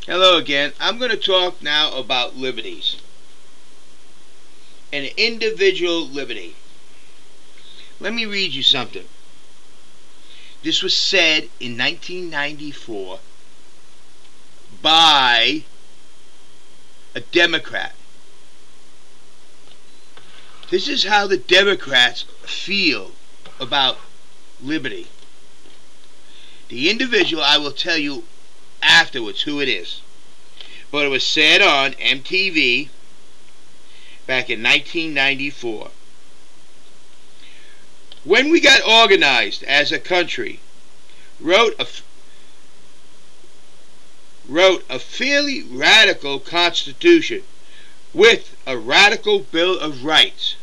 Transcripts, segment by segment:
Hello again. I'm going to talk now about liberties. An individual liberty. Let me read you something. This was said in 1994 by a Democrat. This is how the Democrats feel about liberty. The individual, I will tell you afterwards who it is, but it was said on MTV back in 1994. When we got organized as a country, wrote a fairly radical constitution with a radical Bill of Rights,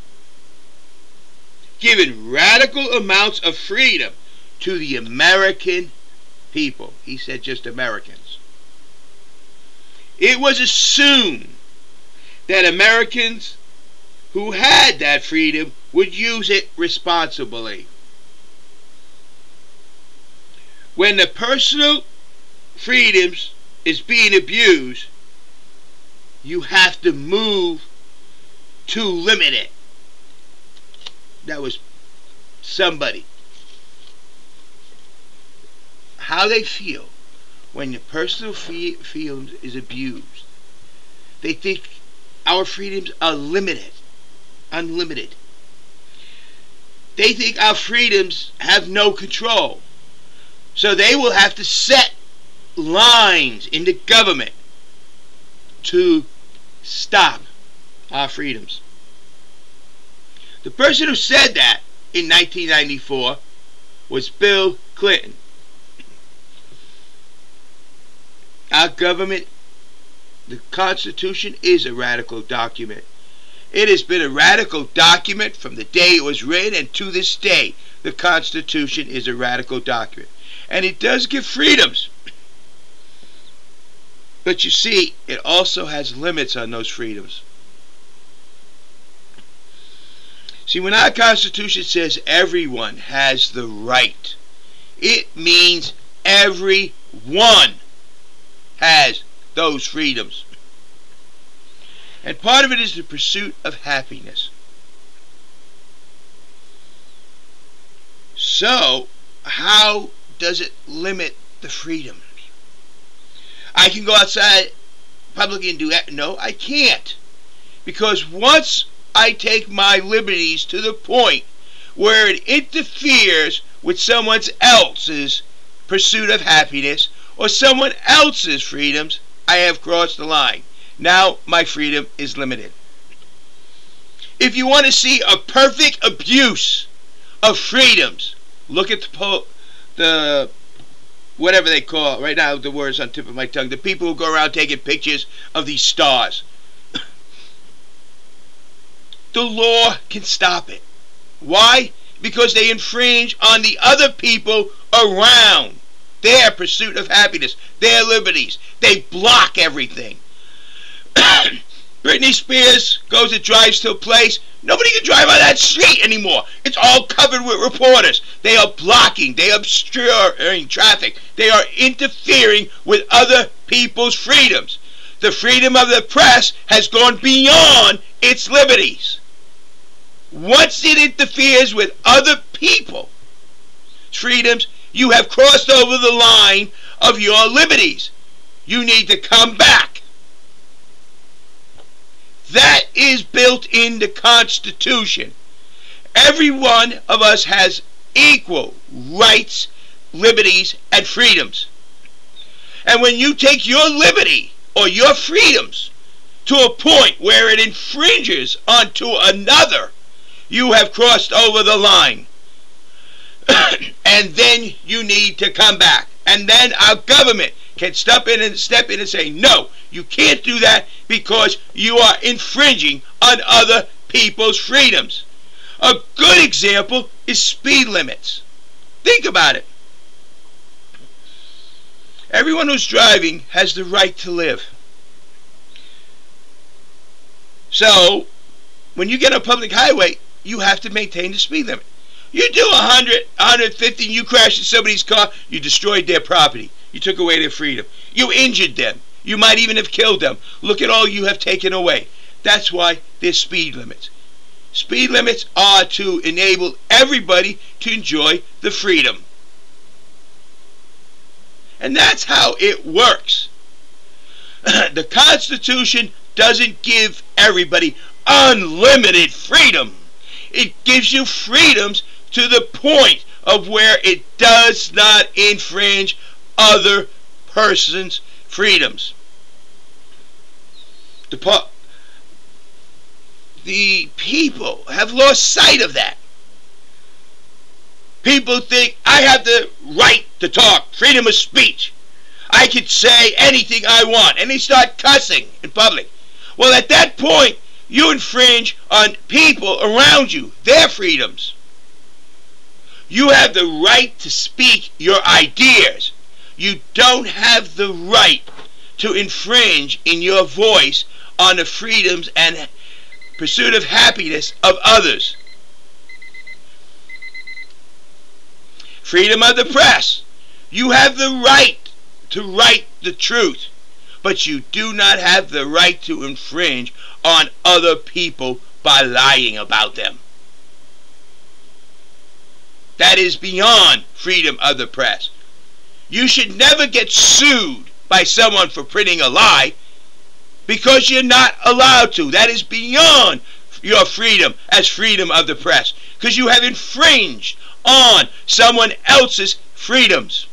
giving radical amounts of freedom to the American people. He said just Americans. It was assumed that Americans who had that freedom would use it responsibly. When the personal freedoms is being abused, you have to move to limit it. That was somebody. How they feel when the personal freedoms is abused. They think our freedoms are limited, unlimited. They think our freedoms have no control. So they will have to set lines in the government to stop our freedoms. The person who said that in 1994 was Bill Clinton. Our government, the Constitution, is a radical document. It has been a radical document from the day it was written, and to this day, the Constitution is a radical document. And it does give freedoms. But you see, it also has limits on those freedoms. See, when our Constitution says everyone has the right, it means everyone has those freedoms. And part of it is the pursuit of happiness. So, how does it limit the freedoms? I can go outside publicly and do that. No, I can't. Because once I take my liberties to the point where it interferes with someone else's pursuit of happiness or someone else's freedoms, I have crossed the line. Now my freedom is limited. If you want to see a perfect abuse of freedoms, look at the whatever they call it. Right now the word is on the tip of my tongue. The people who go around taking pictures of these stars. The law can stop it. Why? Because they infringe on the other people around their pursuit of happiness, their liberties. They block everything. Britney Spears goes and drives to a place. Nobody can drive on that street anymore. It's all covered with reporters. They are blocking. They are obstructing traffic. They are interfering with other people's freedoms. The freedom of the press has gone beyond its liberties. Once it interferes with other people's freedoms, you have crossed over the line of your liberties. You need to come back. That is built in the Constitution. Every one of us has equal rights, liberties, and freedoms. And when you take your liberty or your freedoms to a point where it infringes onto another, you have crossed over the line. And then you need to come back. And then our government can step in and say, no, you can't do that because you are infringing on other people's freedoms. A good example is speed limits. Think about it. Everyone who's driving has the right to live. So, when you get on a public highway, you have to maintain the speed limit. You do 100, 150, and you crash in somebody's car, you destroyed their property. You took away their freedom. You injured them. You might even have killed them. Look at all you have taken away. That's why there's speed limits. Speed limits are to enable everybody to enjoy the freedom. And that's how it works. The Constitution doesn't give everybody unlimited freedom. It gives you freedoms to the point of where it does not infringe other persons' freedoms. The people have lost sight of that. People think, I have the right to talk, freedom of speech. I can say anything I want, and they start cussing in public. Well, at that point, you infringe on people around you, their freedoms. You have the right to speak your ideas. You don't have the right to infringe in your voice on the freedoms and pursuit of happiness of others. Freedom of the press. You have the right to write the truth, but you do not have the right to infringe on other people by lying about them. That is beyond freedom of the press. You should never get sued by someone for printing a lie because you're not allowed to. That is beyond your freedom as freedom of the press, because you have infringed on someone else's freedoms.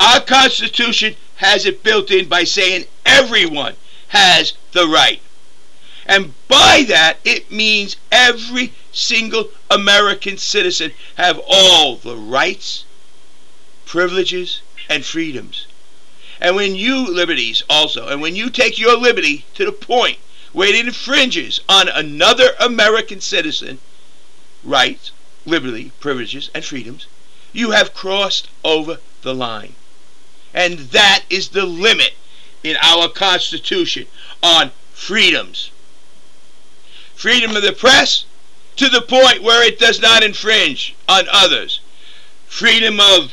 Our Constitution has it built in by saying everyone has the right. And by that, it means every single American citizen have all the rights, privileges, and freedoms. And when you, liberties also, and when you take your liberty to the point where it infringes on another American citizen, rights, liberty, privileges, and freedoms, you have crossed over the line. And that is the limit in our Constitution on freedoms. Freedom of the press to the point where it does not infringe on others. Freedom of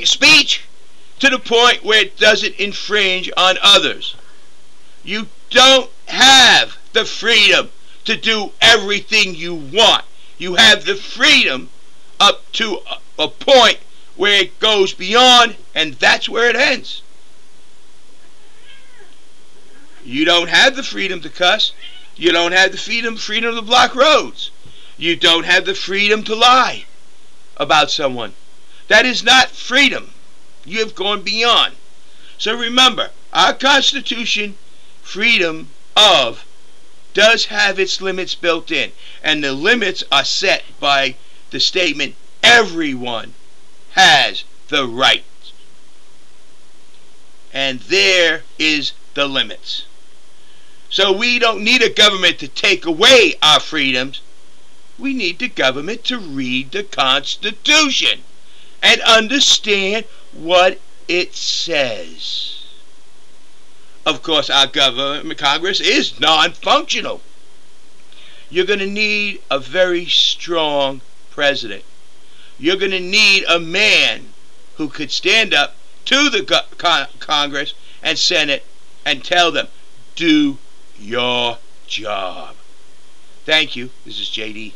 speech to the point where it doesn't infringe on others. You don't have the freedom to do everything you want. You have the freedom up to a point where it goes beyond, and that's where it ends. You don't have the freedom to cuss. You don't have the freedom to block roads. You don't have the freedom to lie about someone. That is not freedom. You have gone beyond. So remember, our Constitution, freedom of, does have its limits built in. And the limits are set by the statement, everyone has the right. And there is the limits. So we don't need a government to take away our freedoms. We need the government to read the Constitution and understand what it says. Of course, our government, Congress, is non-functional. You're going to need a very strong president. You're going to need a man who could stand up to the Congress and Senate and tell them, do your job. Thank you. This is JD.